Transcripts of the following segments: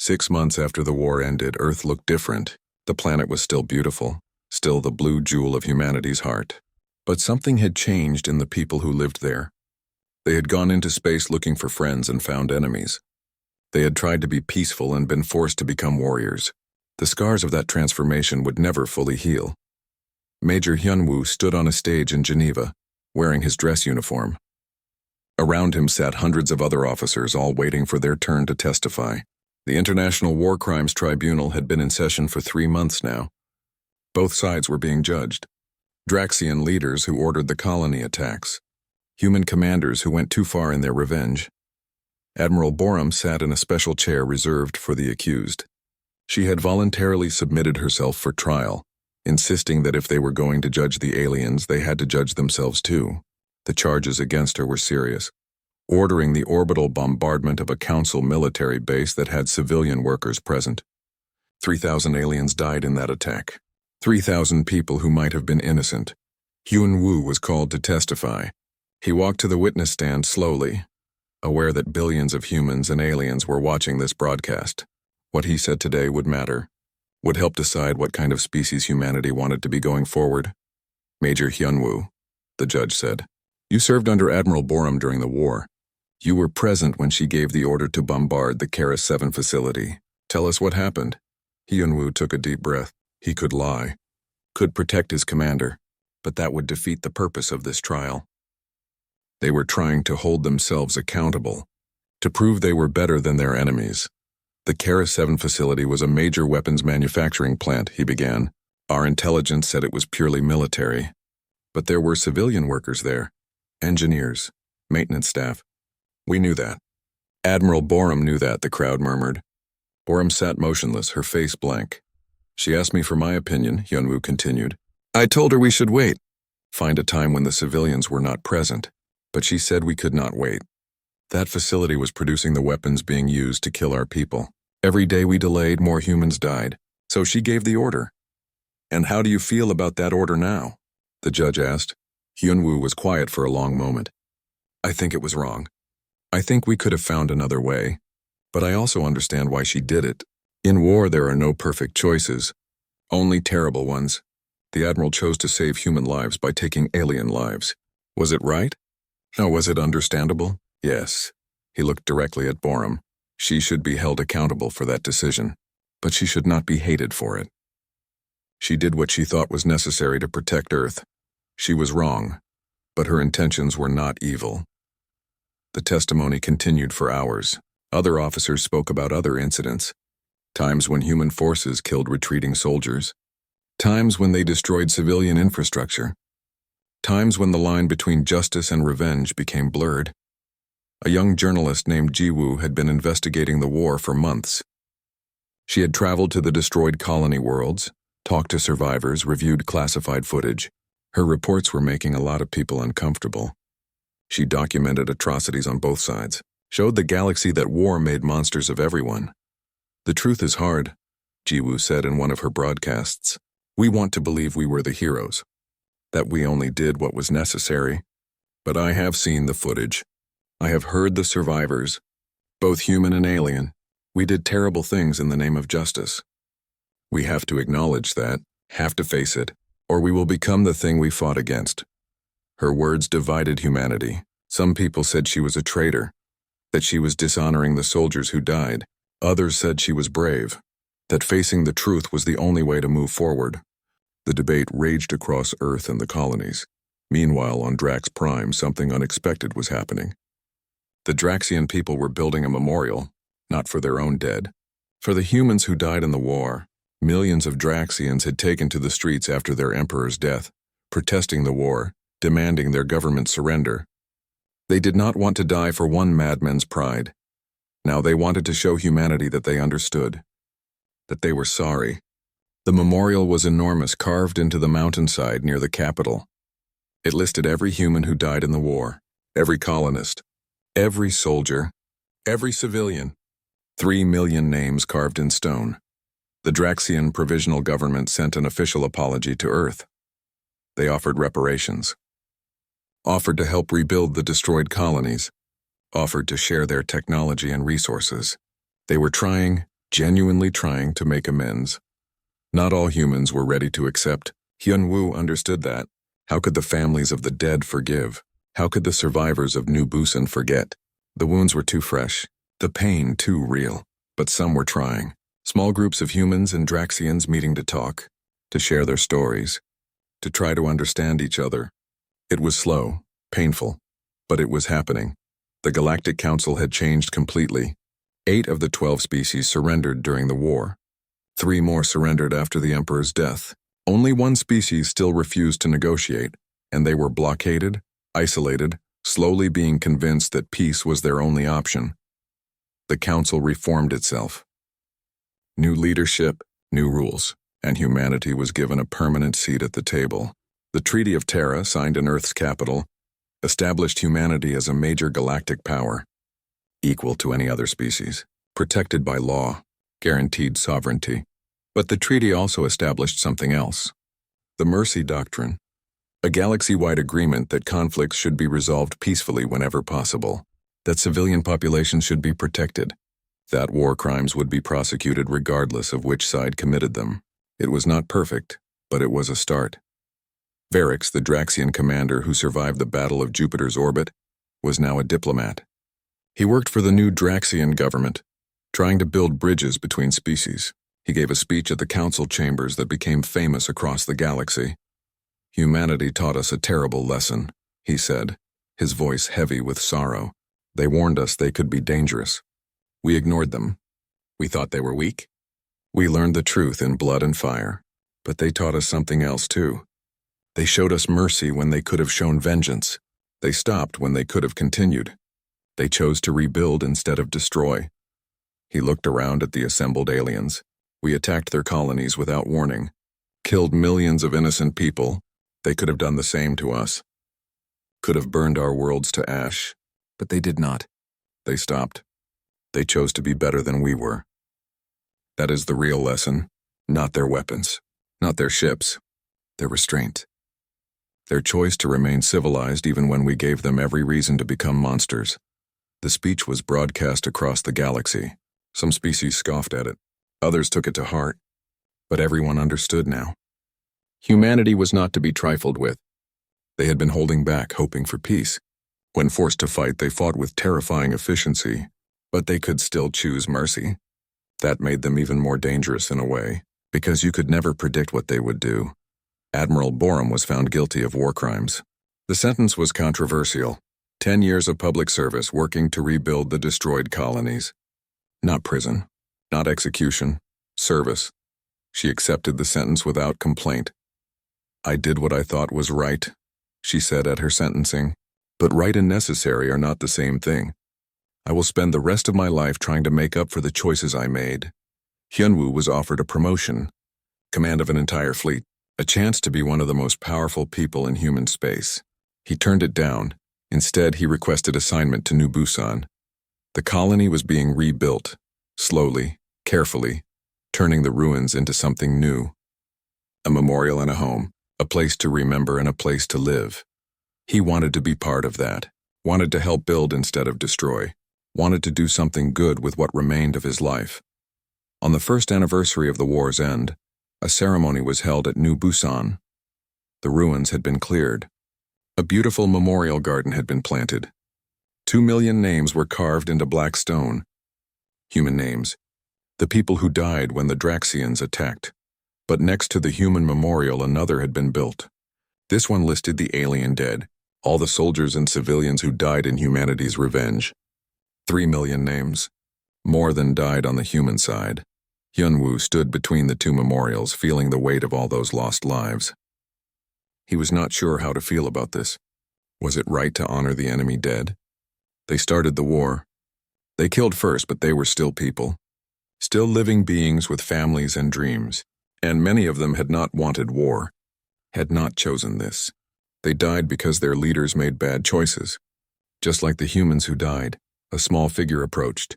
6 months after the war ended, Earth looked different. The planet was still beautiful, still the blue jewel of humanity's heart. But something had changed in the people who lived there. They had gone into space looking for friends and found enemies. They had tried to be peaceful and been forced to become warriors. The scars of that transformation would never fully heal. Major Hyunwoo stood on a stage in Geneva, wearing his dress uniform. Around him sat hundreds of other officers, all waiting for their turn to testify. The International War Crimes Tribunal had been in session for 3 months now. Both sides were being judged. Draxian leaders who ordered the colony attacks. Human commanders who went too far in their revenge. Admiral Borum sat in a special chair reserved for the accused. She had voluntarily submitted herself for trial, insisting that if they were going to judge the aliens, they had to judge themselves too. The charges against her were serious. Ordering the orbital bombardment of a council military base that had civilian workers present. 3,000 aliens died in that attack. 3,000 people who might have been innocent. Hyunwoo was called to testify. He walked to the witness stand slowly, aware that billions of humans and aliens were watching this broadcast. What he said today would matter, would help decide what kind of species humanity wanted to be going forward. Major Hyunwoo, the judge said, you served under Admiral Borum during the war. You were present when she gave the order to bombard the Kara 7 facility. Tell us what happened. Hyunwoo took a deep breath. He could lie, could protect his commander, but that would defeat the purpose of this trial. They were trying to hold themselves accountable, to prove they were better than their enemies. The Kara 7 facility was a major weapons manufacturing plant, he began. Our intelligence said it was purely military. But there were civilian workers there, engineers, maintenance staff. We knew that. Admiral Borum knew that, the crowd murmured. Borum sat motionless, her face blank. She asked me for my opinion, Hyunwoo continued. I told her we should wait. Find a time when the civilians were not present. But she said we could not wait. That facility was producing the weapons being used to kill our people. Every day we delayed, more humans died. So she gave the order. And how do you feel about that order now? The judge asked. Hyunwoo was quiet for a long moment. I think it was wrong. I think we could have found another way. But I also understand why she did it. In war, there are no perfect choices. Only terrible ones. The Admiral chose to save human lives by taking alien lives. Was it right? No, was it understandable? Yes. He looked directly at Borum. She should be held accountable for that decision, but she should not be hated for it. She did what she thought was necessary to protect Earth. She was wrong, but her intentions were not evil. The testimony continued for hours. Other officers spoke about other incidents. Times when human forces killed retreating soldiers. Times when they destroyed civilian infrastructure. Times when the line between justice and revenge became blurred. A young journalist named Jiwoo had been investigating the war for months. She had traveled to the destroyed colony worlds, talked to survivors, reviewed classified footage. Her reports were making a lot of people uncomfortable. She documented atrocities on both sides, showed the galaxy that war made monsters of everyone. The truth is hard, Jiwoo said in one of her broadcasts. We want to believe we were the heroes, that we only did what was necessary. But I have seen the footage. I have heard the survivors, both human and alien. We did terrible things in the name of justice. We have to acknowledge that, have to face it, or we will become the thing we fought against. Her words divided humanity. Some people said she was a traitor, that she was dishonoring the soldiers who died. Others said she was brave, that facing the truth was the only way to move forward. The debate raged across Earth and the colonies. Meanwhile, on Drax Prime, something unexpected was happening. The Draxian people were building a memorial, not for their own dead. For the humans who died in the war, millions of Draxians had taken to the streets after their emperor's death, protesting the war, demanding their government surrender. They did not want to die for one madman's pride. Now they wanted to show humanity that they understood, that they were sorry. The memorial was enormous, carved into the mountainside near the capital. It listed every human who died in the war, every colonist, every soldier, every civilian. 3 million names carved in stone. The Draxian provisional government sent an official apology to Earth. They offered reparations, offered to help rebuild the destroyed colonies, offered to share their technology and resources. They were trying, genuinely trying to make amends. Not all humans were ready to accept. Hyun-woo understood that. How could the families of the dead forgive? How could the survivors of New Busan forget? The wounds were too fresh, the pain too real, but some were trying. Small groups of humans and Draxians meeting to talk, to share their stories, to try to understand each other. It was slow, painful, but it was happening. The Galactic Council had changed completely. 8 of the 12 species surrendered during the war. 3 more surrendered after the Emperor's death. Only 1 species still refused to negotiate, and they were blockaded, isolated, slowly being convinced that peace was their only option. The Council reformed itself. New leadership, new rules, and humanity was given a permanent seat at the table. The Treaty of Terra, signed in Earth's capital, established humanity as a major galactic power, equal to any other species, protected by law, guaranteed sovereignty. But the treaty also established something else. The Mercy Doctrine, a galaxy-wide agreement that conflicts should be resolved peacefully whenever possible, that civilian populations should be protected, that war crimes would be prosecuted regardless of which side committed them. It was not perfect, but it was a start. Varix, the Draxian commander who survived the Battle of Jupiter's orbit, was now a diplomat. He worked for the new Draxian government, trying to build bridges between species. He gave a speech at the council chambers that became famous across the galaxy. Humanity taught us a terrible lesson, he said, his voice heavy with sorrow. They warned us they could be dangerous. We ignored them. We thought they were weak. We learned the truth in blood and fire, but they taught us something else too. They showed us mercy when they could have shown vengeance. They stopped when they could have continued. They chose to rebuild instead of destroy. He looked around at the assembled aliens. We attacked their colonies without warning, killed millions of innocent people. They could have done the same to us. Could have burned our worlds to ash, but they did not. They stopped. They chose to be better than we were. That is the real lesson, not their weapons, not their ships, their restraint. Their choice to remain civilized even when we gave them every reason to become monsters. The speech was broadcast across the galaxy. Some species scoffed at it. Others took it to heart. But everyone understood now. Humanity was not to be trifled with. They had been holding back, hoping for peace. When forced to fight, they fought with terrifying efficiency, but they could still choose mercy. That made them even more dangerous in a way, because you could never predict what they would do. Admiral Borum was found guilty of war crimes. The sentence was controversial. 10 years of public service working to rebuild the destroyed colonies. Not prison, not execution, service. She accepted the sentence without complaint. I did what I thought was right, she said at her sentencing. But right and necessary are not the same thing. I will spend the rest of my life trying to make up for the choices I made. Hyun-woo was offered a promotion, command of an entire fleet, a chance to be one of the most powerful people in human space. He turned it down. Instead, he requested assignment to New Busan. The colony was being rebuilt, slowly, carefully, turning the ruins into something new. A memorial and a home, a place to remember and a place to live. He wanted to be part of that, wanted to help build instead of destroy, wanted to do something good with what remained of his life. On the first anniversary of the war's end, a ceremony was held at New Busan. The ruins had been cleared. A beautiful memorial garden had been planted. 2 million names were carved into black stone. Human names. The people who died when the Draxians attacked. But next to the human memorial, another had been built. This one listed the alien dead, all the soldiers and civilians who died in humanity's revenge. 3 million names. More than died on the human side. Hyun-woo stood between the 2 memorials, feeling the weight of all those lost lives. He was not sure how to feel about this. Was it right to honor the enemy dead? They started the war. They killed first, but they were still people. Still living beings with families and dreams. And many of them had not wanted war, had not chosen this. They died because their leaders made bad choices. Just like the humans who died, a small figure approached.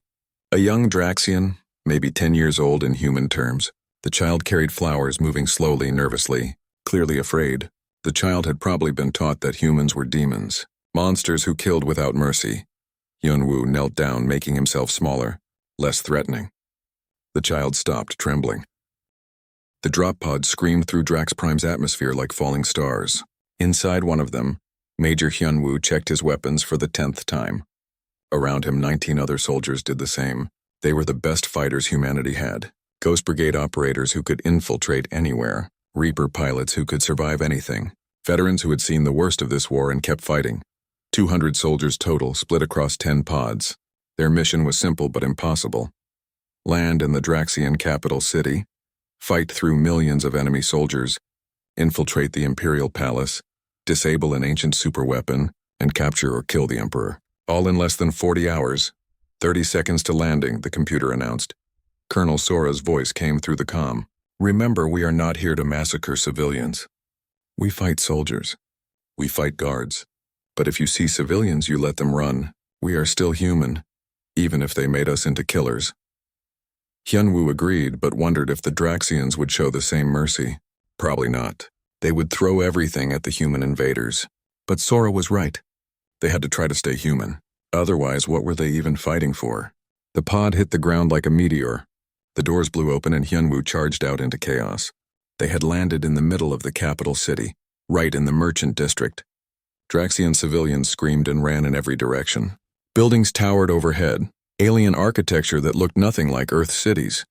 A young Draxian, maybe 10 years old in human terms. The child carried flowers, moving slowly, nervously, clearly afraid. The child had probably been taught that humans were demons, monsters who killed without mercy. Hyun-woo knelt down, making himself smaller, less threatening. The child stopped, trembling. The drop pod screamed through HFY's atmosphere like falling stars. Inside one of them, Major Hyunwoo checked his weapons for the 10th time. Around him, 19 other soldiers did the same. They were the best fighters humanity had. Ghost Brigade operators who could infiltrate anywhere. Reaper pilots who could survive anything. Veterans who had seen the worst of this war and kept fighting. 200 soldiers total, split across 10 pods. Their mission was simple but impossible. Land in the Draxian capital city, fight through millions of enemy soldiers, infiltrate the Imperial Palace, disable an ancient superweapon, and capture or kill the Emperor. All in less than 40 hours. 30 seconds to landing, the computer announced. Colonel Sora's voice came through the comm. Remember, we are not here to massacre civilians. We fight soldiers. We fight guards. But if you see civilians, you let them run. We are still human, even if they made us into killers. Hyunwoo agreed, but wondered if the Draxians would show the same mercy. Probably not. They would throw everything at the human invaders. But Sora was right. They had to try to stay human. Otherwise, what were they even fighting for? The pod hit the ground like a meteor. The doors blew open and Hyunwoo charged out into chaos. They had landed in the middle of the capital city, right in the merchant district. Draxian civilians screamed and ran in every direction. Buildings towered overhead, alien architecture that looked nothing like Earth cities.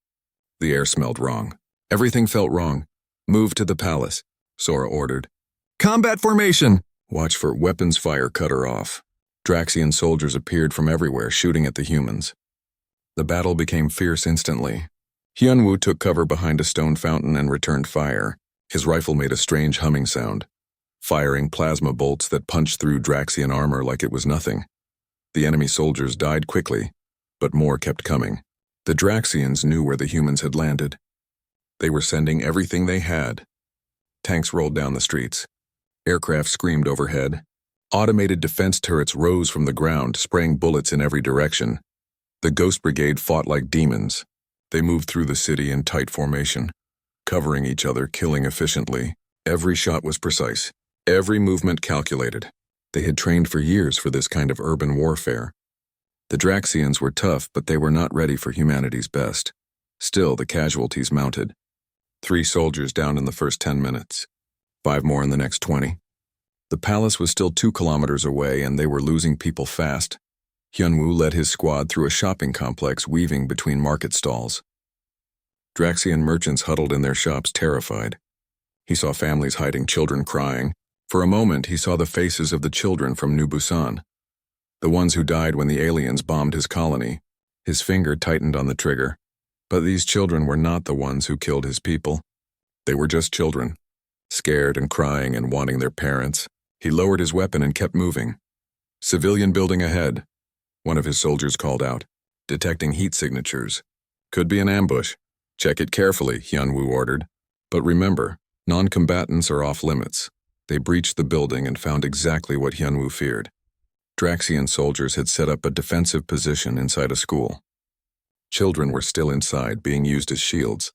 The air smelled wrong. Everything felt wrong. Move to the palace, Sora ordered. Combat formation! Watch for weapons fire cut her off. Draxian soldiers appeared from everywhere, shooting at the humans. The battle became fierce instantly. Hyunwoo took cover behind a stone fountain and returned fire. His rifle made a strange humming sound, firing plasma bolts that punched through Draxian armor like it was nothing. The enemy soldiers died quickly, but more kept coming. The Draxians knew where the humans had landed. They were sending everything they had. Tanks rolled down the streets. Aircraft screamed overhead. Automated defense turrets rose from the ground, spraying bullets in every direction. The Ghost Brigade fought like demons. They moved through the city in tight formation, covering each other, killing efficiently. Every shot was precise, every movement calculated. They had trained for years for this kind of urban warfare. The Draxians were tough, but they were not ready for humanity's best. Still, the casualties mounted. 3 soldiers down in the first 10 minutes. 5 more in the next 20. The palace was still 2 kilometers away, and they were losing people fast. Hyunwoo led his squad through a shopping complex weaving between market stalls. Draxian merchants huddled in their shops, terrified. He saw families hiding, children crying. For a moment, he saw the faces of the children from New Busan, the ones who died when the aliens bombed his colony. His finger tightened on the trigger. But these children were not the ones who killed his people. They were just children, scared and crying and wanting their parents. He lowered his weapon and kept moving. Civilian building ahead. One of his soldiers called out, detecting heat signatures. Could be an ambush. Check it carefully, Hyunwoo ordered. But remember, non-combatants are off limits. They breached the building and found exactly what Hyunwoo feared. Draxian soldiers had set up a defensive position inside a school. Children were still inside, being used as shields.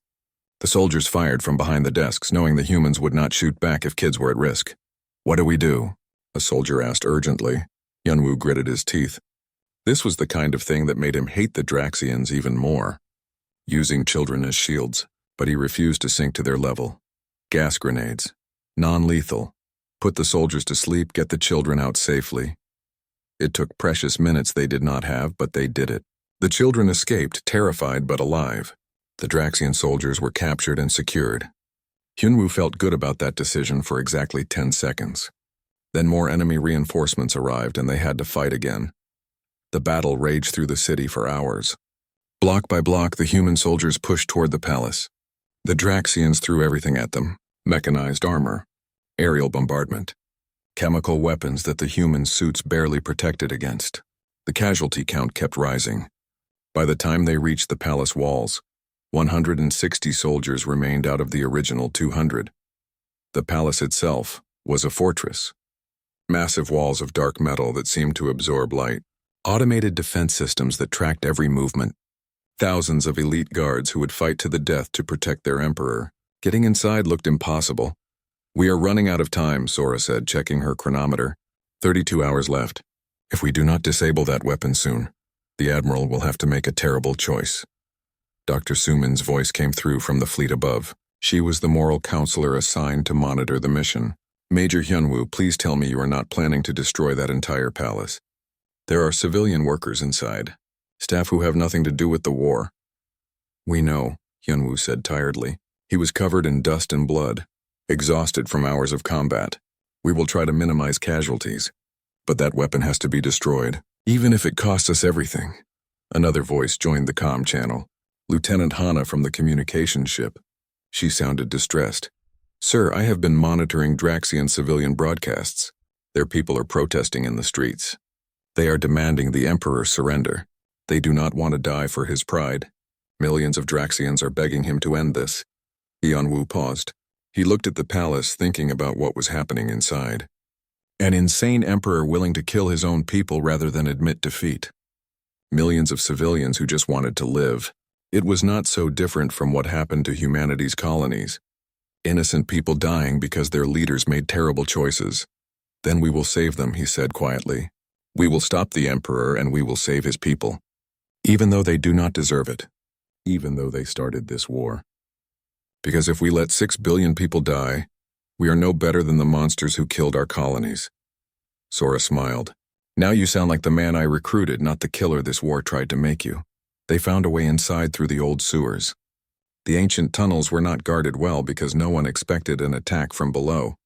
The soldiers fired from behind the desks, knowing the humans would not shoot back if kids were at risk. What do we do? A soldier asked urgently. Hyunwoo gritted his teeth. This was the kind of thing that made him hate the Draxians even more. Using children as shields, but he refused to sink to their level. Gas grenades. Non-lethal. Put the soldiers to sleep, get the children out safely. It took precious minutes they did not have, but they did it. The children escaped, terrified but alive. The Draxian soldiers were captured and secured. Hyunwoo felt good about that decision for exactly 10 seconds. Then more enemy reinforcements arrived and they had to fight again. The battle raged through the city for hours. Block by block, the human soldiers pushed toward the palace. The Draxians threw everything at them: mechanized armor, aerial bombardment, chemical weapons that the human suits barely protected against. The casualty count kept rising. By the time they reached the palace walls, 160 soldiers remained out of the original 200. The palace itself was a fortress. Massive walls of dark metal that seemed to absorb light. Automated defense systems that tracked every movement. Thousands of elite guards who would fight to the death to protect their emperor. Getting inside looked impossible. We are running out of time, Sora said, checking her chronometer. 32 hours left. If we do not disable that weapon soon, the Admiral will have to make a terrible choice. Dr. Suman's voice came through from the fleet above. She was the moral counselor assigned to monitor the mission. Major Hyunwoo, please tell me you are not planning to destroy that entire palace. There are civilian workers inside, staff who have nothing to do with the war. We know, Hyunwoo said tiredly. He was covered in dust and blood, exhausted from hours of combat. We will try to minimize casualties, but that weapon has to be destroyed, even if it costs us everything. Another voice joined the comm channel. Lieutenant Hana from the communications ship. She sounded distressed. Sir, I have been monitoring Draxian civilian broadcasts. Their people are protesting in the streets. They are demanding the Emperor surrender. They do not want to die for his pride. Millions of Draxians are begging him to end this. Hyunwoo paused. He looked at the palace, thinking about what was happening inside. An insane emperor willing to kill his own people rather than admit defeat. Millions of civilians who just wanted to live. It was not so different from what happened to humanity's colonies. Innocent people dying because their leaders made terrible choices. Then we will save them, he said quietly. We will stop the emperor and we will save his people. Even though they do not deserve it. Even though they started this war. Because if we let 6 billion people die, we are no better than the monsters who killed our colonies. Sora smiled. Now you sound like the man I recruited, not the killer this war tried to make you. They found a way inside through the old sewers. The ancient tunnels were not guarded well because no one expected an attack from below.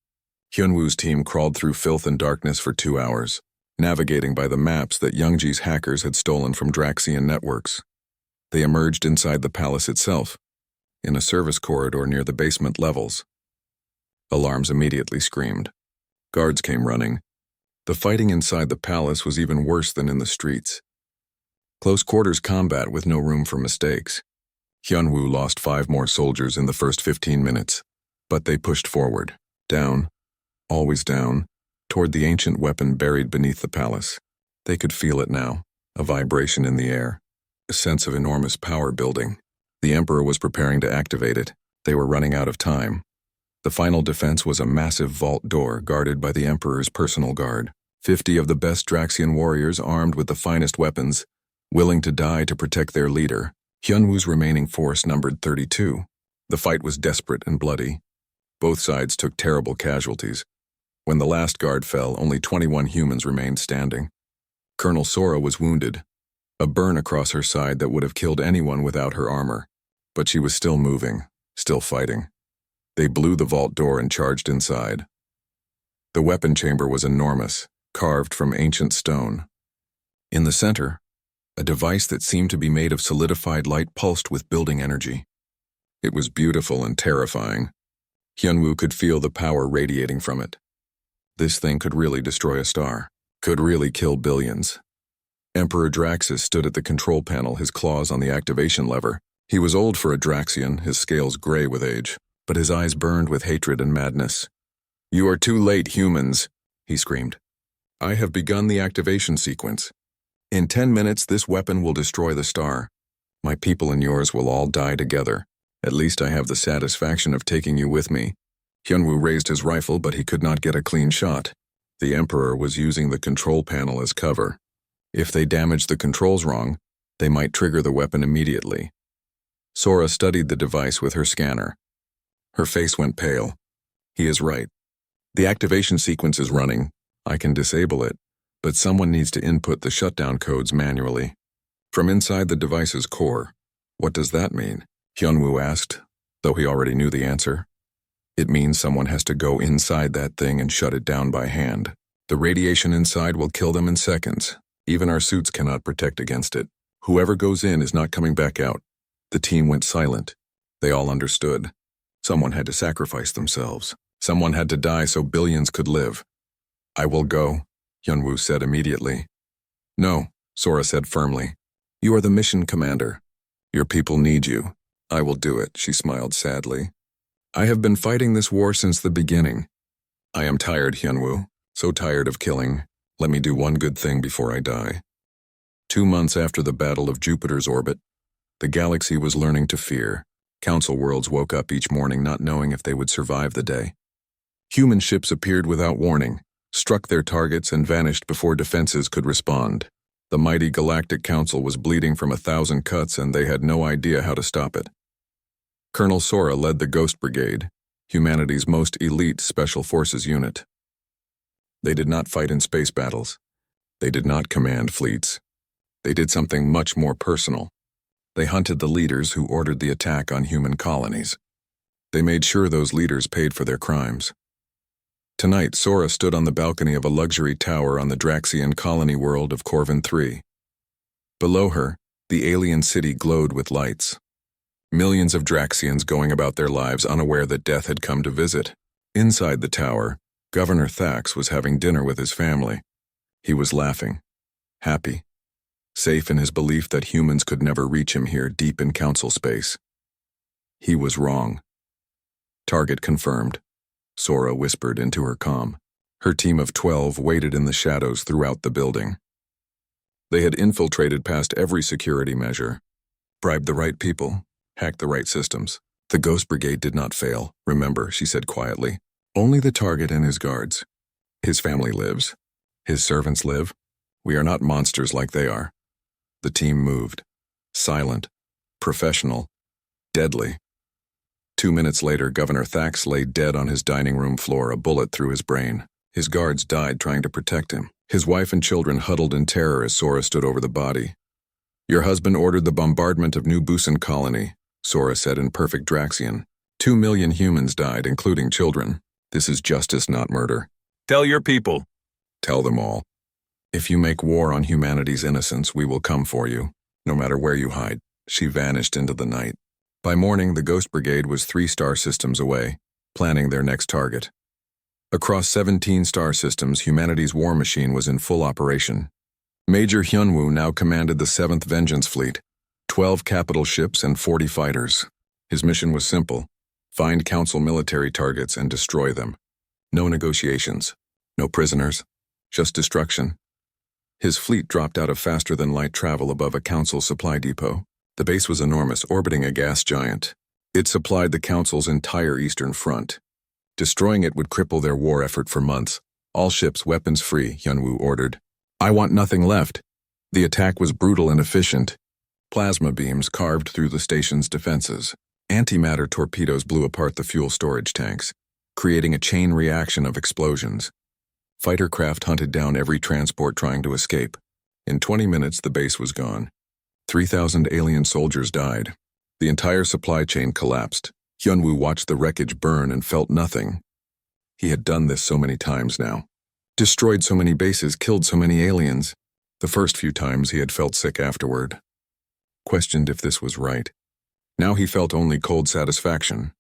Hyunwoo's team crawled through filth and darkness for 2 hours, navigating by the maps that Youngji's hackers had stolen from Draxian networks. They emerged inside the palace itself, in a service corridor near the basement levels. Alarms immediately screamed. Guards came running. The fighting inside the palace was even worse than in the streets. Close quarters combat with no room for mistakes. Hyunwoo lost 5 more soldiers in the first 15 minutes, but they pushed forward, down, always down, toward the ancient weapon buried beneath the palace. They could feel it now, a vibration in the air, a sense of enormous power building. The Emperor was preparing to activate it. They were running out of time. The final defense was a massive vault door guarded by the Emperor's personal guard. 50 of the best Draxian warriors armed with the finest weapons, willing to die to protect their leader. Hyunwoo's remaining force numbered 32. The fight was desperate and bloody. Both sides took terrible casualties. When the last guard fell, only 21 humans remained standing. Colonel Sora was wounded, a burn across her side that would have killed anyone without her armor. But she was still moving, still fighting. They blew the vault door and charged inside. The weapon chamber was enormous, carved from ancient stone. In the center, a device that seemed to be made of solidified light pulsed with building energy. It was beautiful and terrifying. Hyunwoo could feel the power radiating from it. This thing could really destroy a star, could really kill billions. Emperor Draxus stood at the control panel, his claws on the activation lever. He was old for a Draxian, his scales gray with age, but his eyes burned with hatred and madness. "You are too late, humans," he screamed. "I have begun the activation sequence. In 10 minutes, this weapon will destroy the star. My people and yours will all die together. At least I have the satisfaction of taking you with me." Hyunwoo raised his rifle, but he could not get a clean shot. The Emperor was using the control panel as cover. If they damaged the controls wrong, they might trigger the weapon immediately. Sora studied the device with her scanner. Her face went pale. He is right. The activation sequence is running. I can disable it, but someone needs to input the shutdown codes manually. From inside the device's core. What does that mean? Hyunwoo asked, though he already knew the answer. It means someone has to go inside that thing and shut it down by hand. The radiation inside will kill them in seconds. Even our suits cannot protect against it. Whoever goes in is not coming back out. The team went silent. They all understood. Someone had to sacrifice themselves. Someone had to die so billions could live. "I will go," Hyunwoo said immediately. "No," Sora said firmly. "You are the mission commander. Your people need you. I will do it," she smiled sadly. "I have been fighting this war since the beginning. I am tired, Hyunwoo, so tired of killing. Let me do one good thing before I die." 2 months after the Battle of Jupiter's orbit, the galaxy was learning to fear. Council worlds woke up each morning not knowing if they would survive the day. Human ships appeared without warning, struck their targets and vanished before defenses could respond. The mighty Galactic Council was bleeding from 1,000 cuts and they had no idea how to stop it. Colonel Sora led the Ghost Brigade, humanity's most elite special forces unit. They did not fight in space battles. They did not command fleets. They did something much more personal. They hunted the leaders who ordered the attack on human colonies. They made sure those leaders paid for their crimes. Tonight, Sora stood on the balcony of a luxury tower on the Draxian colony world of Corvin 3. Below her, the alien city glowed with lights. Millions of Draxians going about their lives unaware that death had come to visit. Inside the tower, Governor Thax was having dinner with his family. He was laughing, happy, safe in his belief that humans could never reach him here deep in council space. He was wrong. Target confirmed, Sora whispered into her comm. Her team of 12 waited in the shadows throughout the building. They had infiltrated past every security measure, bribed the right people, hacked the right systems. The Ghost Brigade did not fail, remember, she said quietly. Only the target and his guards. His family lives. His servants live. We are not monsters like they are. The team moved. Silent, professional, deadly. 2 minutes later, Governor Thax lay dead on his dining room floor, a bullet through his brain. His guards died trying to protect him. His wife and children huddled in terror as Sora stood over the body. Your husband ordered the bombardment of New Busan colony, Sora said in perfect Draxian. 2 million humans died, including children. This is justice, not murder. Tell your people. Tell them all. If you make war on humanity's innocence, we will come for you, no matter where you hide. She vanished into the night. By morning, the Ghost Brigade was 3 star systems away, planning their next target. Across 17 star systems, humanity's war machine was in full operation. Major Hyunwoo now commanded the 7th Vengeance Fleet, 12 capital ships and 40 fighters. His mission was simple: find Council military targets and destroy them. No negotiations, no prisoners, just destruction. His fleet dropped out of faster-than-light travel above a Council supply depot. The base was enormous, orbiting a gas giant. It supplied the Council's entire eastern front. Destroying it would cripple their war effort for months. All ships weapons-free, Hyunwoo ordered. I want nothing left. The attack was brutal and efficient. Plasma beams carved through the station's defenses. Antimatter torpedoes blew apart the fuel storage tanks, creating a chain reaction of explosions. Fighter craft hunted down every transport trying to escape. In 20 minutes, the base was gone. 3,000 alien soldiers died. The entire supply chain collapsed. Hyunwoo watched the wreckage burn and felt nothing. He had done this so many times now. Destroyed so many bases, killed so many aliens. The first few times he had felt sick afterward. Questioned if this was right. Now he felt only cold satisfaction.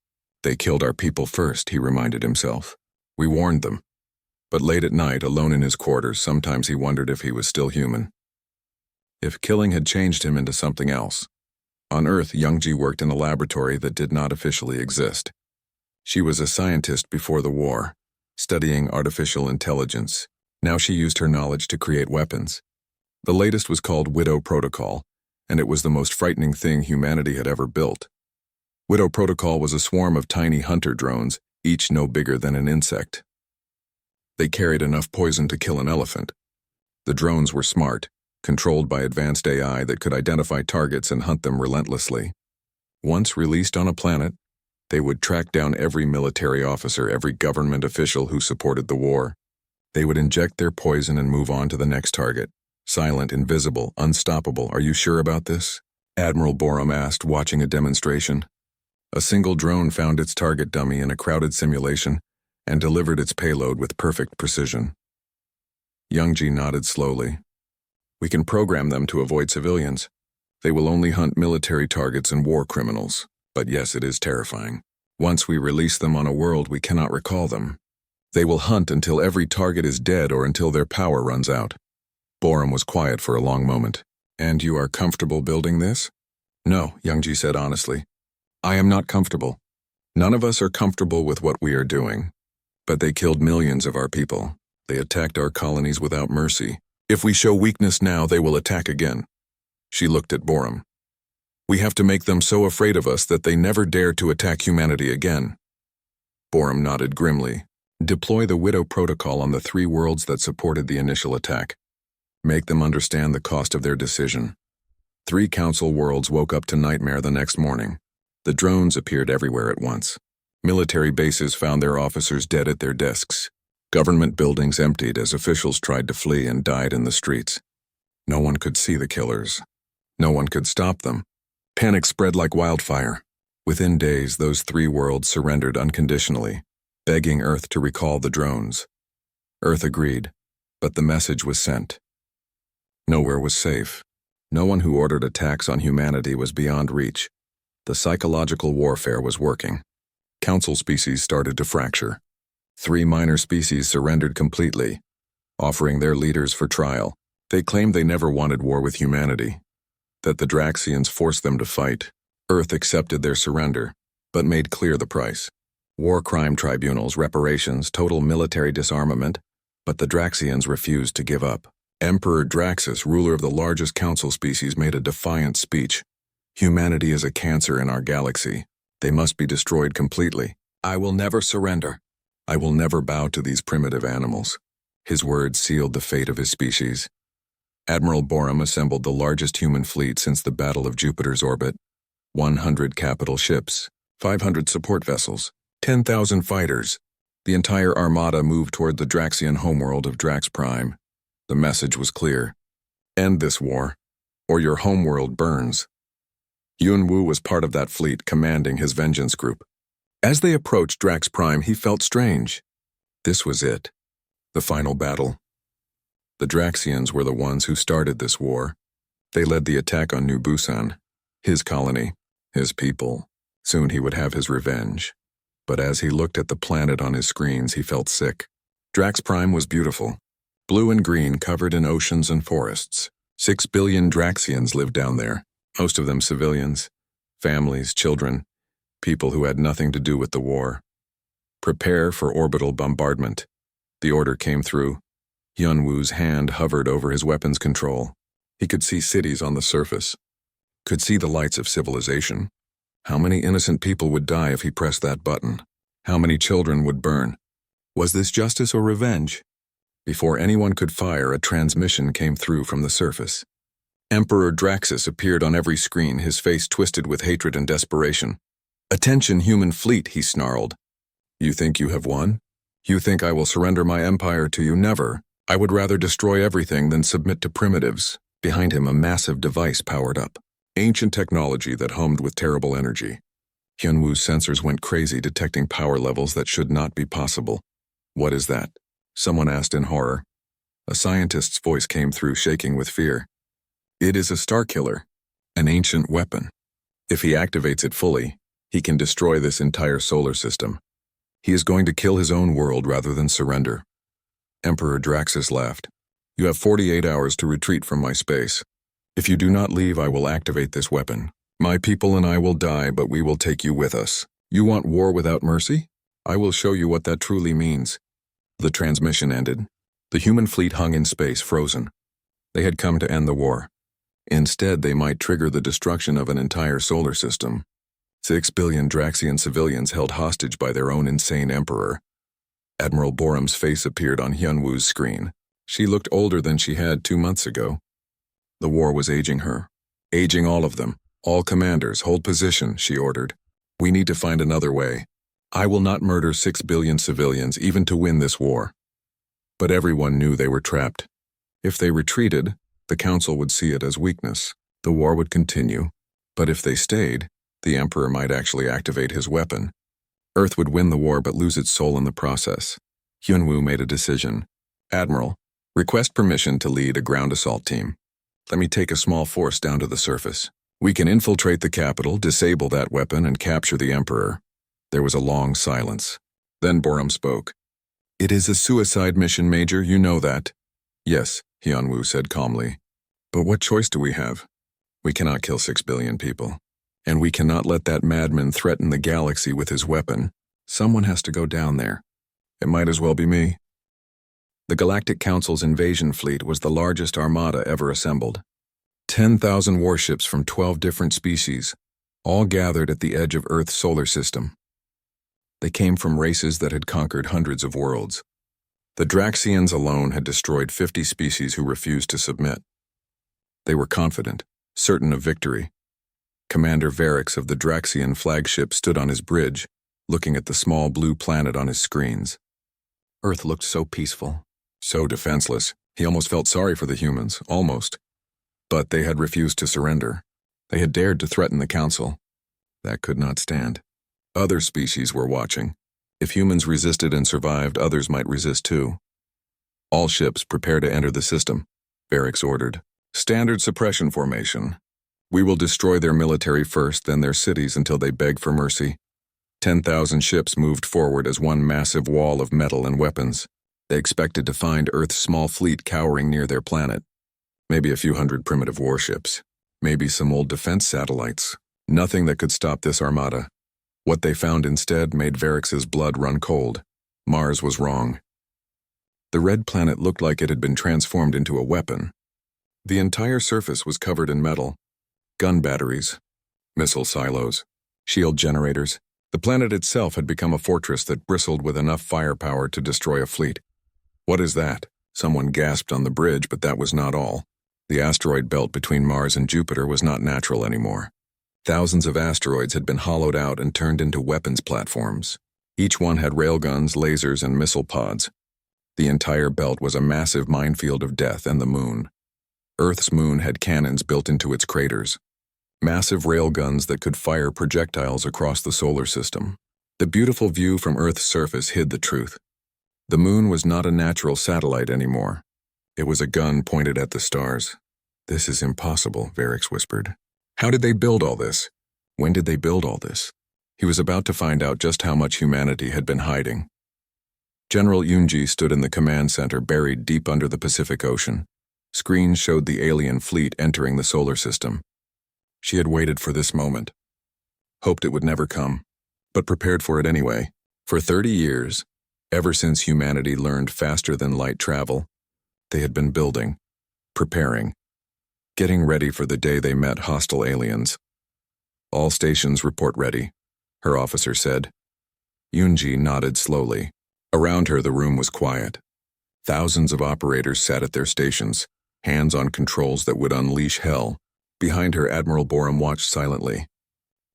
They killed our people first, he reminded himself. We warned them. But late at night, alone in his quarters, sometimes he wondered if he was still human. If killing had changed him into something else. On Earth, Youngji worked in a laboratory that did not officially exist. She was a scientist before the war, studying artificial intelligence. Now she used her knowledge to create weapons. The latest was called Widow Protocol, and it was the most frightening thing humanity had ever built. Widow Protocol was a swarm of tiny hunter drones, each no bigger than an insect. They carried enough poison to kill an elephant. The drones were smart, controlled by advanced AI that could identify targets and hunt them relentlessly. Once released on a planet, they would track down every military officer, every government official who supported the war. They would inject their poison and move on to the next target. Silent, invisible, unstoppable. Are you sure about this? Admiral Borum asked, watching a demonstration. A single drone found its target dummy in a crowded simulation and delivered its payload with perfect precision. Youngji nodded slowly. We can program them to avoid civilians. They will only hunt military targets and war criminals. But yes, it is terrifying. Once we release them on a world, we cannot recall them. They will hunt until every target is dead or until their power runs out. Borum was quiet for a long moment. And you are comfortable building this? No, Youngji said honestly. I am not comfortable. None of us are comfortable with what we are doing. But they killed millions of our people. They attacked our colonies without mercy. If we show weakness now, they will attack again. She looked at Borum. We have to make them so afraid of us that they never dare to attack humanity again. Borum nodded grimly. Deploy the Widow Protocol on the 3 worlds that supported the initial attack. Make them understand the cost of their decision. 3 council worlds woke up to nightmare the next morning. The drones appeared everywhere at once. Military bases found their officers dead at their desks. Government buildings emptied as officials tried to flee and died in the streets. No one could see the killers. No one could stop them. Panic spread like wildfire. Within days, those 3 worlds surrendered unconditionally, begging Earth to recall the drones. Earth agreed, but the message was sent. Nowhere was safe. No one who ordered attacks on humanity was beyond reach. The psychological warfare was working. Council species started to fracture. 3 minor species surrendered completely, offering their leaders for trial. They claimed they never wanted war with humanity, that the Draxians forced them to fight. Earth accepted their surrender, but made clear the price. War crime tribunals, reparations, total military disarmament, but the Draxians refused to give up. Emperor Draxus, ruler of the largest council species, made a defiant speech. Humanity is a cancer in our galaxy. They must be destroyed completely. I will never surrender. I will never bow to these primitive animals. His words sealed the fate of his species. Admiral Borum assembled the largest human fleet since the Battle of Jupiter's orbit. 100 capital ships, 500 support vessels, 10,000 fighters. The entire armada moved toward the Draxian homeworld of HFY. The message was clear. End this war, or your homeworld burns. Yunwu was part of that fleet, commanding his vengeance group. As they approached HFY, he felt strange. This was it. The final battle. The Draxians were the ones who started this war. They led the attack on New Busan, his colony, his people. Soon he would have his revenge. But as he looked at the planet on his screens, he felt sick. HFY was beautiful. Blue and green, covered in oceans and forests. 6 billion Draxians lived down there, most of them civilians, families, children, people who had nothing to do with the war. Prepare for orbital bombardment. The order came through. Yunwu's hand hovered over his weapons control. He could see cities on the surface, could see the lights of civilization. How many innocent people would die if he pressed that button? How many children would burn? Was this justice or revenge? Before anyone could fire, a transmission came through from the surface. Emperor Draxus appeared on every screen, his face twisted with hatred and desperation. "Attention, human fleet," he snarled. "You think you have won? You think I will surrender my empire to you? Never. I would rather destroy everything than submit to primitives." Behind him, a massive device powered up. Ancient technology that hummed with terrible energy. Hyunwoo's sensors went crazy, detecting power levels that should not be possible. "What is that?" someone asked in horror. A scientist's voice came through, shaking with fear. "It is a Starkiller, an ancient weapon. If he activates it fully, he can destroy this entire solar system. He is going to kill his own world rather than surrender." Emperor Draxus laughed. "You have 48 hours to retreat from my space. If you do not leave, I will activate this weapon. My people and I will die, but we will take you with us. You want war without mercy? I will show you what that truly means." The transmission ended. The human fleet hung in space, frozen. They had come to end the war. Instead, they might trigger the destruction of an entire solar system. 6 billion Draxian civilians held hostage by their own insane emperor. Admiral Borum's face appeared on Hyunwoo's screen. She looked older than she had 2 months ago. The war was aging her. Aging all of them. "All commanders, hold position," she ordered. "We need to find another way. I will not murder 6 billion civilians, even to win this war." But everyone knew they were trapped. If they retreated, the council would see it as weakness. The war would continue. But if they stayed, the emperor might actually activate his weapon. Earth would win the war but lose its soul in the process. Hyunwoo made a decision. "Admiral, request permission to lead a ground assault team. Let me take a small force down to the surface. We can infiltrate the capital, disable that weapon, and capture the emperor." There was a long silence. Then Borum spoke. "It is a suicide mission, Major, you know that." "Yes," Hyunwoo said calmly. "But what choice do we have? We cannot kill 6 billion people. And we cannot let that madman threaten the galaxy with his weapon. Someone has to go down there. It might as well be me." The Galactic Council's invasion fleet was the largest armada ever assembled. 10,000 warships from 12 different species, all gathered at the edge of Earth's solar system. They came from races that had conquered hundreds of worlds. The Draxians alone had destroyed 50 species who refused to submit. They were confident, certain of victory. Commander Varix of the Draxian flagship stood on his bridge, looking at the small blue planet on his screens. Earth looked so peaceful, so defenseless. He almost felt sorry for the humans, almost. But they had refused to surrender. They had dared to threaten the Council. That could not stand. Other species were watching. If humans resisted and survived, others might resist too. All ships prepare to enter the system, Varix ordered. Standard suppression formation. We will destroy their military first, then their cities until they beg for mercy. 10,000 ships moved forward as one massive wall of metal and weapons. They expected to find Earth's small fleet cowering near their planet. Maybe a few hundred primitive warships. Maybe some old defense satellites. Nothing that could stop this armada. What they found instead made Varix's blood run cold. Mars was wrong. The red planet looked like it had been transformed into a weapon. The entire surface was covered in metal. Gun batteries, missile silos, shield generators. The planet itself had become a fortress that bristled with enough firepower to destroy a fleet. What is that? Someone gasped on the bridge, but that was not all. The asteroid belt between Mars and Jupiter was not natural anymore. Thousands of asteroids had been hollowed out and turned into weapons platforms. Each one had railguns, lasers, and missile pods. The entire belt was a massive minefield of death and the moon. Earth's moon had cannons built into its craters. Massive railguns that could fire projectiles across the solar system. The beautiful view from Earth's surface hid the truth. The moon was not a natural satellite anymore. It was a gun pointed at the stars. This is impossible, Varix whispered. How did they build all this? When did they build all this? He was about to find out just how much humanity had been hiding. General Yunji stood in the command center buried deep under the Pacific Ocean. Screens showed the alien fleet entering the solar system. She had waited for this moment. Hoped it would never come, but prepared for it anyway. For 30 years, ever since humanity learned faster than light travel, they had been building, preparing, getting ready for the day they met hostile aliens. All stations report ready, her officer said. Yunji nodded slowly. Around her, the room was quiet. Thousands of operators sat at their stations, hands on controls that would unleash hell. Behind her, Admiral Borum watched silently.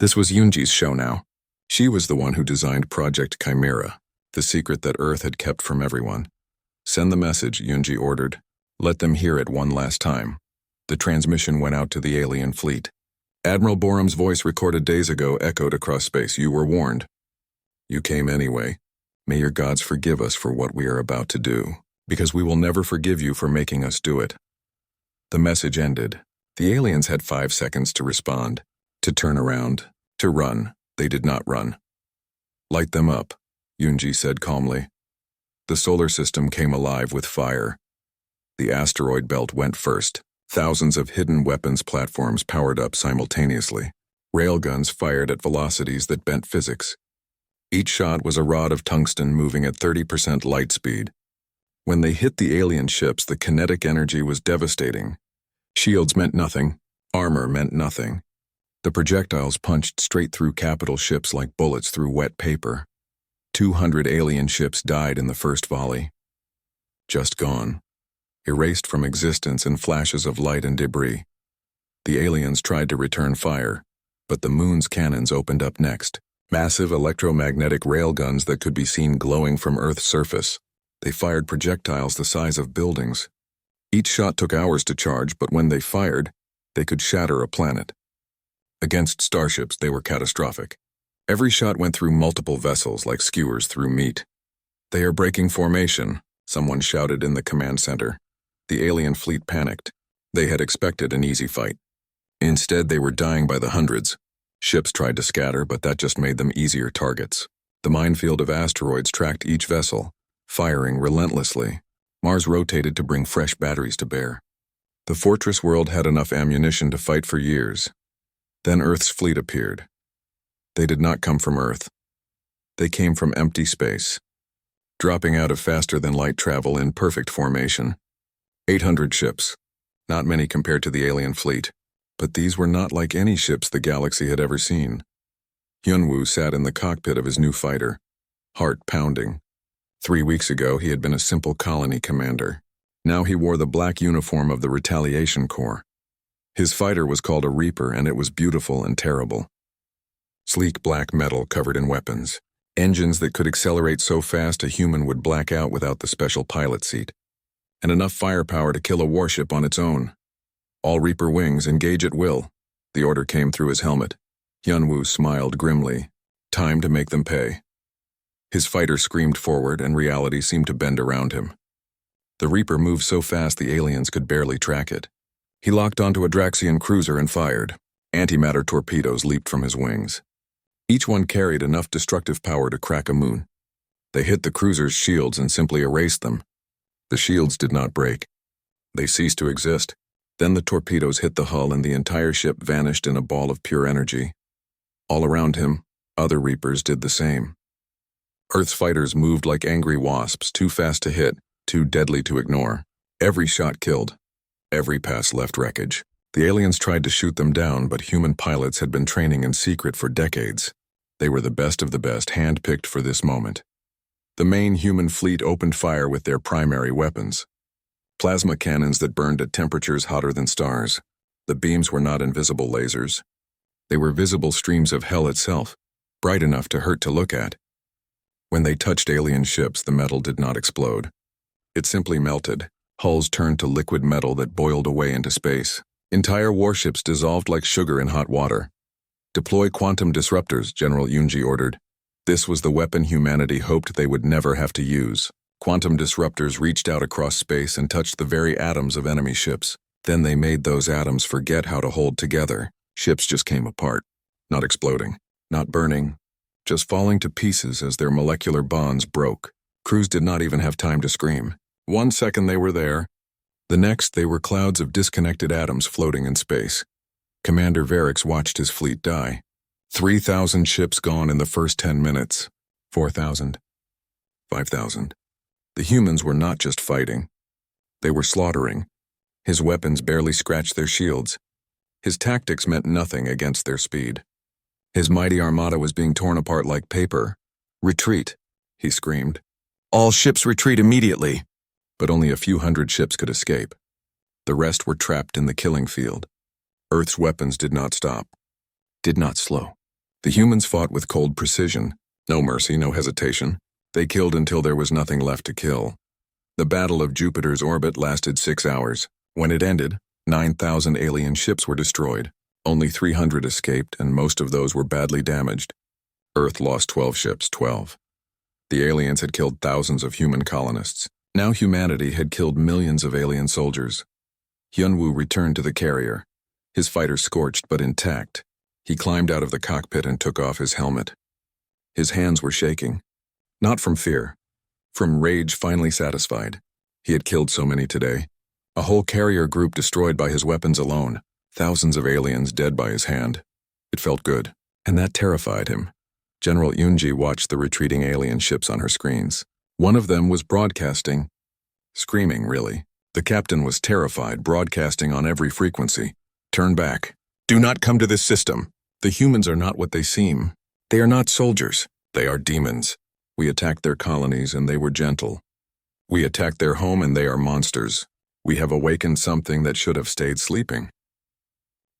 This was Yunji's show now. She was the one who designed Project Chimera, the secret that Earth had kept from everyone. Send the message, Yunji ordered. Let them hear it one last time. The transmission went out to the alien fleet. Admiral Borum's voice recorded days ago echoed across space. You were warned. You came anyway. May your gods forgive us for what we are about to do, because we will never forgive you for making us do it. The message ended. The aliens had 5 seconds to respond, to turn around, to run. They did not run. Light them up, Yunji said calmly. The solar system came alive with fire. The asteroid belt went first. Thousands of hidden weapons platforms powered up simultaneously. Railguns fired at velocities that bent physics. Each shot was a rod of tungsten moving at 30% light speed. When they hit the alien ships, the kinetic energy was devastating. Shields meant nothing. Armor meant nothing. The projectiles punched straight through capital ships like bullets through wet paper. 200 alien ships died in the first volley. Just gone. Erased from existence in flashes of light and debris. The aliens tried to return fire, but the moon's cannons opened up next. Massive electromagnetic railguns that could be seen glowing from Earth's surface. They fired projectiles the size of buildings. Each shot took hours to charge, but when they fired, they could shatter a planet. Against starships, they were catastrophic. Every shot went through multiple vessels like skewers through meat. They are breaking formation, someone shouted in the command center. The alien fleet panicked. They had expected an easy fight. Instead, they were dying by the hundreds. Ships tried to scatter, but that just made them easier targets. The minefield of asteroids tracked each vessel, firing relentlessly. Mars rotated to bring fresh batteries to bear. The fortress world had enough ammunition to fight for years. Then Earth's fleet appeared. They did not come from Earth. They came from empty space, dropping out of faster-than-light travel in perfect formation. 800 ships, not many compared to the alien fleet, but these were not like any ships the galaxy had ever seen. Hyunwoo sat in the cockpit of his new fighter, heart pounding. 3 weeks ago, he had been a simple colony commander. Now he wore the black uniform of the Retaliation Corps. His fighter was called a Reaper, and it was beautiful and terrible. Sleek black metal covered in weapons. Engines that could accelerate so fast a human would black out without the special pilot seat. And enough firepower to kill a warship on its own. All Reaper wings, engage at will. The order came through his helmet. Hyunwoo smiled grimly. Time to make them pay. His fighter screamed forward, and reality seemed to bend around him. The Reaper moved so fast the aliens could barely track it. He locked onto a Draxian cruiser and fired. Antimatter torpedoes leaped from his wings. Each one carried enough destructive power to crack a moon. They hit the cruiser's shields and simply erased them. The shields did not break. They ceased to exist. Then the torpedoes hit the hull and the entire ship vanished in a ball of pure energy. All around him, other Reapers did the same. Earth's fighters moved like angry wasps, too fast to hit, too deadly to ignore. Every shot killed. Every pass left wreckage. The aliens tried to shoot them down, but human pilots had been training in secret for decades. They were the best of the best, hand-picked for this moment. The main human fleet opened fire with their primary weapons. Plasma cannons that burned at temperatures hotter than stars. The beams were not invisible lasers. They were visible streams of hell itself, bright enough to hurt to look at. When they touched alien ships, the metal did not explode. It simply melted. Hulls turned to liquid metal that boiled away into space. Entire warships dissolved like sugar in hot water. Deploy quantum disruptors, General Yunji ordered. This was the weapon humanity hoped they would never have to use. Quantum disruptors reached out across space and touched the very atoms of enemy ships. Then they made those atoms forget how to hold together. Ships just came apart. Not exploding. Not burning. Just falling to pieces as their molecular bonds broke. Crews did not even have time to scream. 1 second they were there. The next, they were clouds of disconnected atoms floating in space. Commander Varix watched his fleet die. 3,000 ships gone in the first 10 minutes. 4,000. 5,000. The humans were not just fighting. They were slaughtering. His weapons barely scratched their shields. His tactics meant nothing against their speed. His mighty armada was being torn apart like paper. Retreat, he screamed. All ships retreat immediately. But only a few hundred ships could escape. The rest were trapped in the killing field. Earth's weapons did not stop. Did not slow. The humans fought with cold precision. No mercy, no hesitation. They killed until there was nothing left to kill. The Battle of Jupiter's orbit lasted 6 hours. When it ended, 9,000 alien ships were destroyed. Only 300 escaped, and most of those were badly damaged. Earth lost 12 ships, 12. The aliens had killed thousands of human colonists. Now humanity had killed millions of alien soldiers. Hyunwoo returned to the carrier, his fighter scorched but intact. He climbed out of the cockpit and took off his helmet. His hands were shaking. Not from fear. From rage finally satisfied. He had killed so many today. A whole carrier group destroyed by his weapons alone. Thousands of aliens dead by his hand. It felt good, and that terrified him. General Yunji watched the retreating alien ships on her screens. One of them was broadcasting. Screaming, really. The captain was terrified, broadcasting on every frequency. Turn back. Do not come to this system. The humans are not what they seem. They are not soldiers. They are demons. We attacked their colonies and they were gentle. We attacked their home and they are monsters. We have awakened something that should have stayed sleeping.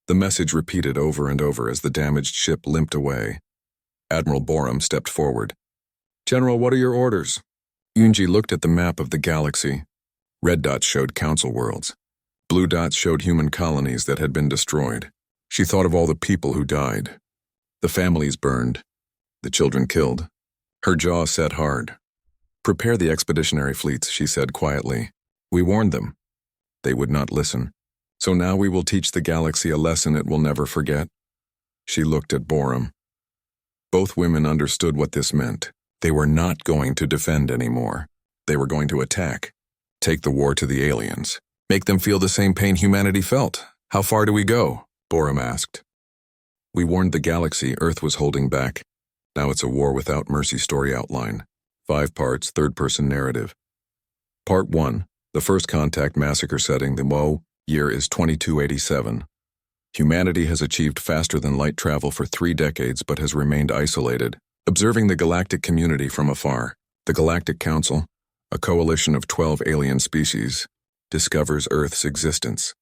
The message repeated over and over as the damaged ship limped away. Admiral Borum stepped forward. General, what are your orders? Yunji looked at the map of the galaxy. Red dots showed council worlds. Blue dots showed human colonies that had been destroyed. She thought of all the people who died. The families burned. The children killed. Her jaw set hard. Prepare the expeditionary fleets, she said quietly. We warned them. They would not listen. So now we will teach the galaxy a lesson it will never forget. She looked at Borum. Both women understood what this meant. They were not going to defend anymore. They were going to attack. Take the war to the aliens. Make them feel the same pain humanity felt. How far do we go? Borum asked. We warned the galaxy Earth was holding back. Now it's a war without mercy story outline. 5 parts, third-person narrative. Part 1. The First Contact Massacre setting. The year is 2287. Humanity has achieved faster-than-light travel for 3 decades but has remained isolated, observing the galactic community from afar. The Galactic Council, a coalition of 12 alien species, discovers Earth's existence.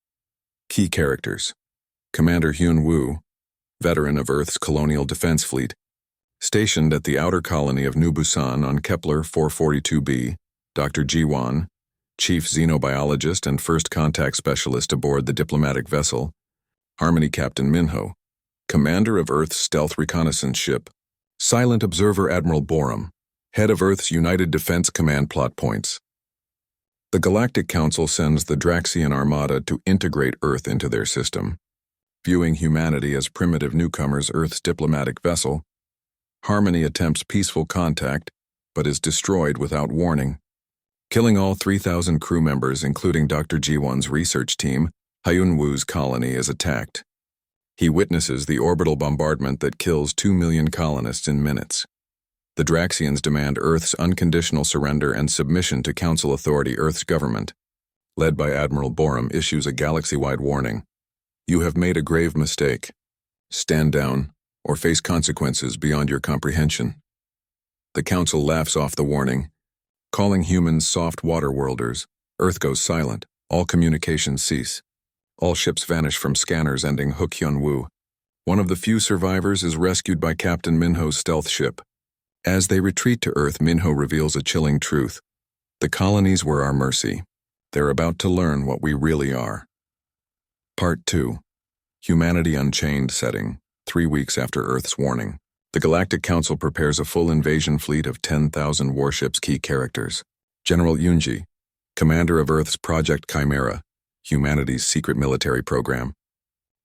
Key characters: Commander Hyun Woo, veteran of Earth's colonial defense fleet, stationed at the outer colony of New Busan on Kepler 442b, Dr. Ji-won, chief xenobiologist and first contact specialist aboard the diplomatic vessel, Harmony Captain Minho, commander of Earth's stealth reconnaissance ship, Silent Observer Admiral Borum, head of Earth's United Defense Command plot points. The Galactic Council sends the Draxian Armada to integrate Earth into their system. Viewing humanity as primitive newcomers Earth's diplomatic vessel, Harmony attempts peaceful contact, but is destroyed without warning. Killing all 3,000 crew members, including Dr. Ji-won's research team, Hyun Woo's colony is attacked. He witnesses the orbital bombardment that kills 2 million colonists in minutes. The Draxians demand Earth's unconditional surrender and submission to Council authority. Earth's government, led by Admiral Borum, issues a galaxy-wide warning. You have made a grave mistake. Stand down, or face consequences beyond your comprehension. The Council laughs off the warning, calling humans soft water worlders. Earth goes silent. All communications cease. All ships vanish from scanners ending Hook Hyun Woo. One of the few survivors is rescued by Captain Minho's stealth ship. As they retreat to Earth, Minho reveals a chilling truth. The colonies were our mercy. They're about to learn what we really are. Part 2. Humanity Unchained setting, 3 weeks after Earth's warning. The Galactic Council prepares a full invasion fleet of 10,000 warships. Key characters: General Yoonji, commander of Earth's Project Chimera, humanity's secret military program.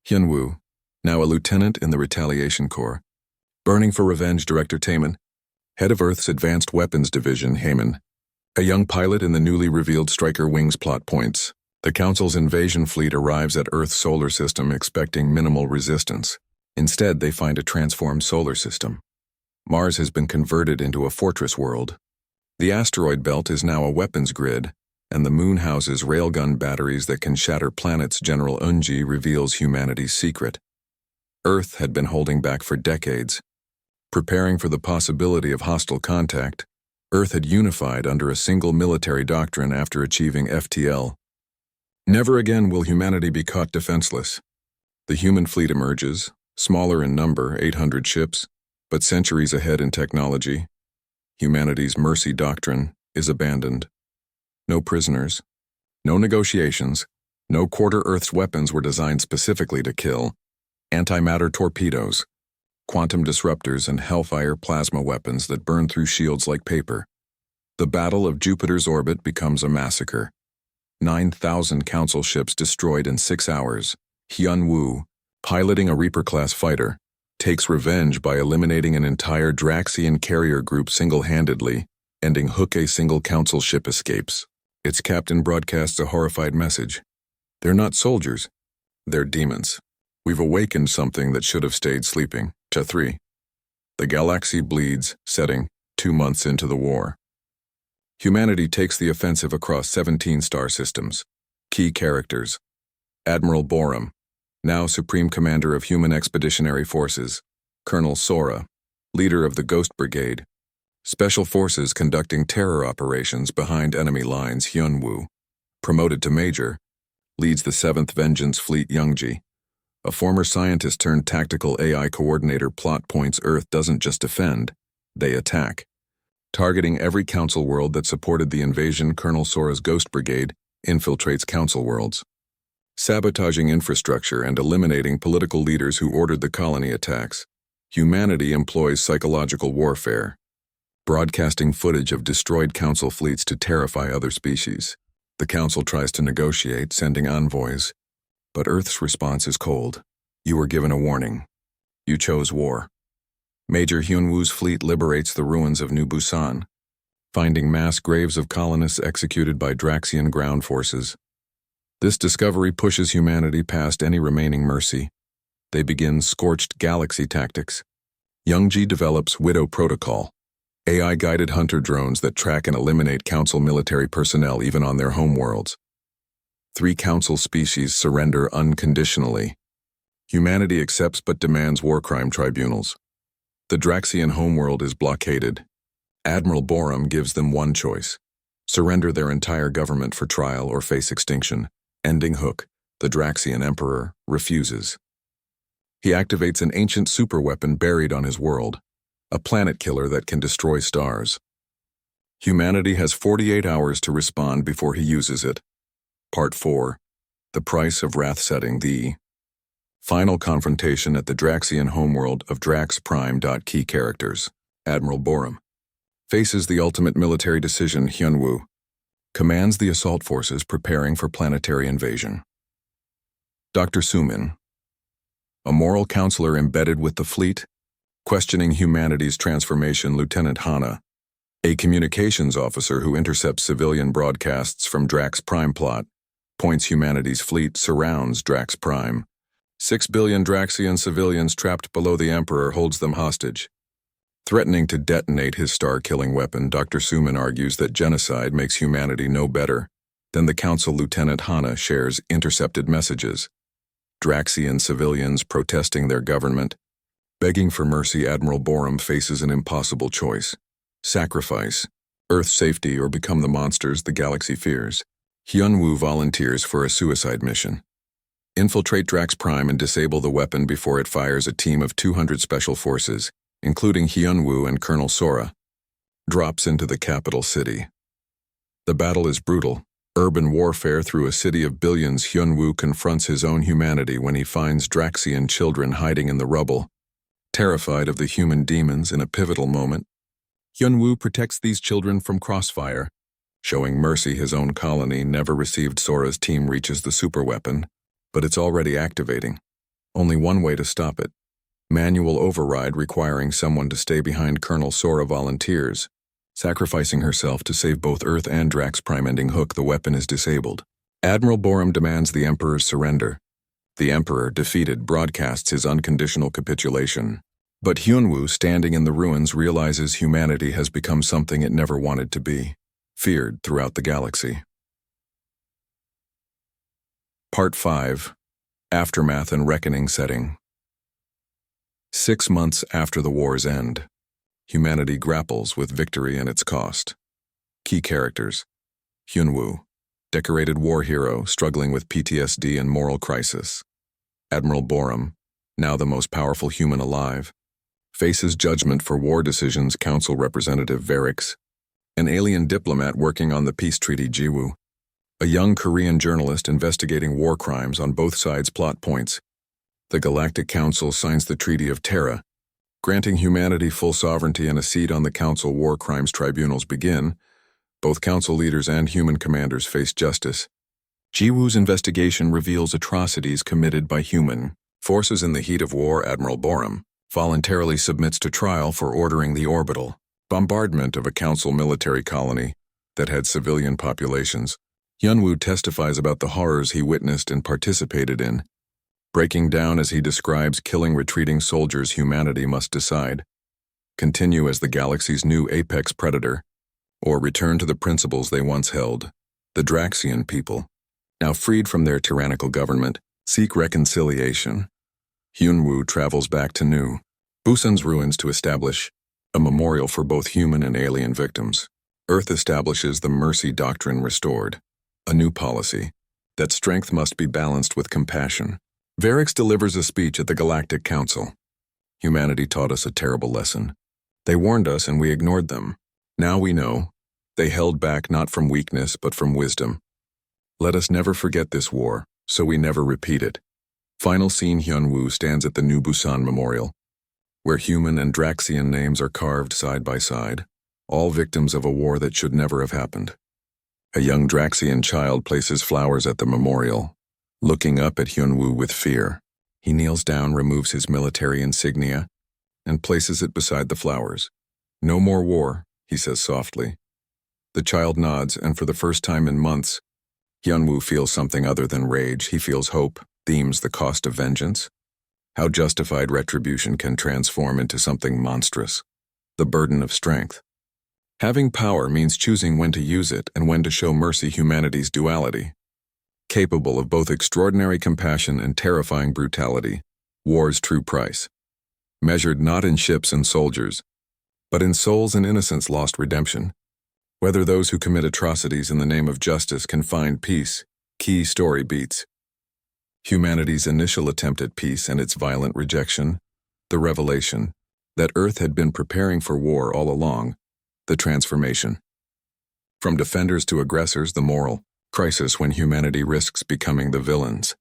Hyun Woo, now a lieutenant in the Retaliation Corps. Burning for Revenge Director Taemin, head of Earth's Advanced Weapons Division. Heyman, a young pilot in the newly revealed Striker Wings plot points. The Council's invasion fleet arrives at Earth's solar system expecting minimal resistance. Instead, they find a transformed solar system. Mars has been converted into a fortress world. The asteroid belt is now a weapons grid, and the moon houses railgun batteries that can shatter planets. General Eunji reveals humanity's secret. Earth had been holding back for decades. Preparing for the possibility of hostile contact, Earth had unified under a single military doctrine after achieving FTL. Never again will humanity be caught defenseless. The human fleet emerges, smaller in number, 800 ships, but centuries ahead in technology. Humanity's mercy doctrine is abandoned. No prisoners, no negotiations, no quarter. Earth's weapons were designed specifically to kill. Antimatter torpedoes, quantum disruptors, and hellfire plasma weapons that burn through shields like paper. The Battle of Jupiter's orbit becomes a massacre. 9,000 Council ships destroyed in 6 hours. Hyun Woo, piloting a Reaper-class fighter, takes revenge by eliminating an entire Draxian carrier group single-handedly, ending Hook. A single Council ship escapes. Its captain broadcasts a horrified message. They're not soldiers. They're demons. We've awakened something that should have stayed sleeping. Cha 3. The galaxy bleeds, setting 2 months into the war. Humanity takes the offensive across 17 star systems. Key characters: Admiral Borum, now Supreme Commander of Human Expeditionary Forces. Colonel Sora, leader of the Ghost Brigade. Special Forces conducting terror operations behind enemy lines. Hyun Woo, promoted to Major, leads the 7th Vengeance Fleet. Youngji, a former scientist turned tactical AI coordinator. Plot points: Earth doesn't just defend, they attack. Targeting every Council world that supported the invasion, Colonel Sora's Ghost Brigade infiltrates Council worlds, sabotaging infrastructure and eliminating political leaders who ordered the colony attacks. Humanity employs psychological warfare, broadcasting footage of destroyed Council fleets to terrify other species. The Council tries to negotiate, sending envoys, but Earth's response is cold. You were given a warning. You chose war. Major Hyun Woo's fleet liberates the ruins of New Busan, finding mass graves of colonists executed by Draxian ground forces. This discovery pushes humanity past any remaining mercy. They begin scorched galaxy tactics. Youngji develops Widow Protocol, AI-guided hunter drones that track and eliminate Council military personnel even on their homeworlds. 3 Council species surrender unconditionally. Humanity accepts but demands war crime tribunals. The Draxian homeworld is blockaded. Admiral Borum gives them one choice: surrender their entire government for trial or face extinction. Ending Hook, the Draxian Emperor, refuses. He activates an ancient superweapon buried on his world, a planet killer that can destroy stars. Humanity has 48 hours to respond before he uses it. Part 4. The Price of Wrath Setting. The final confrontation at the Draxian homeworld of SciFiPrime. Key characters. Admiral Borum faces the ultimate military decision. Hyunwoo commands the assault forces preparing for planetary invasion. Dr. Sumin, a moral counselor embedded with the fleet, questioning humanity's transformation. Lieutenant Hana, a communications officer who intercepts civilian broadcasts from Drax Prime. Plot points: humanity's fleet surrounds Drax Prime. 6 billion Draxian civilians trapped below the Emperor holds them hostage. Threatening to detonate his star-killing weapon, Dr. Sumin argues that genocide makes humanity no better. Then the Council. Lieutenant Hana shares intercepted messages. Draxian civilians protesting their government, begging for mercy. Admiral Borum faces an impossible choice: sacrifice Earth's safety or become the monsters the galaxy fears. Hyunwoo volunteers for a suicide mission: infiltrate Drax Prime and disable the weapon before it fires. A team of 200 special forces, including Hyunwoo and Colonel Sora, drops into the capital city. The battle is brutal. Urban warfare through a city of billions. Hyunwoo confronts his own humanity when he finds Draxian children hiding in the rubble. Terrified of the human demons in a pivotal moment, Hyunwoo protects these children from crossfire. Showing mercy, his own colony never received. Sora's team reaches the superweapon, but it's already activating. Only one way to stop it: manual override, requiring someone to stay behind. Colonel Sora volunteers, sacrificing herself to save both Earth and Drax Prime. Ending Hook, the weapon is disabled. Admiral Borum demands the Emperor's surrender. The Emperor, defeated, broadcasts his unconditional capitulation. But Hyunwoo, standing in the ruins, realizes humanity has become something it never wanted to be, feared throughout the galaxy. Part 5. Aftermath and Reckoning Setting. 6 months after the war's end, humanity grapples with victory and its cost. Key characters: Hyunwoo, decorated war hero struggling with PTSD and moral crisis. Admiral Borum, now the most powerful human alive, faces judgment for war decisions. Council Representative Varix, an alien diplomat working on the peace treaty. Jiwoo, a young Korean journalist investigating war crimes on both sides. Plot points: the Galactic Council signs the Treaty of Terra, granting humanity full sovereignty and a seat on the Council. War crimes tribunals begin. Both Council leaders and human commanders face justice. Jiwoo's investigation reveals atrocities committed by human forces in the heat of war. Admiral Borum voluntarily submits to trial for ordering the orbital bombardment of a Council military colony that had civilian populations. Hyunwoo testifies about the horrors he witnessed and participated in, breaking down as he describes killing retreating soldiers. Humanity must decide: continue as the galaxy's new apex predator, or return to the principles they once held. The Draxian people, now freed from their tyrannical government, seek reconciliation. Hyunwoo travels back to New Busan's ruins to establish a memorial for both human and alien victims. Earth establishes the Mercy Doctrine restored, a new policy that strength must be balanced with compassion. Varix delivers a speech at the Galactic Council. Humanity taught us a terrible lesson. They warned us and we ignored them. Now we know. They held back not from weakness but from wisdom. Let us never forget this war, so we never repeat it. Final scene: Hyunwoo stands at the New Busan Memorial, where human and Draxian names are carved side by side, all victims of a war that should never have happened. A young Draxian child places flowers at the memorial, looking up at Hyunwoo with fear. He kneels down, removes his military insignia, and places it beside the flowers. "No more war," he says softly. The child nods, and for the first time in months, Hyunwoo feels something other than rage. He feels hope. Themes: the cost of vengeance, how justified retribution can transform into something monstrous, the burden of strength. Having power means choosing when to use it and when to show mercy. Humanity's duality, capable of both extraordinary compassion and terrifying brutality. War's true price, measured not in ships and soldiers, But in souls and innocence lost redemption. Whether those who commit atrocities in the name of justice can find peace, key story beats. Humanity's initial attempt at peace and its violent rejection, the revelation that Earth had been preparing for war all along, the transformation. From defenders to aggressors, the moral crisis when humanity risks becoming the villains.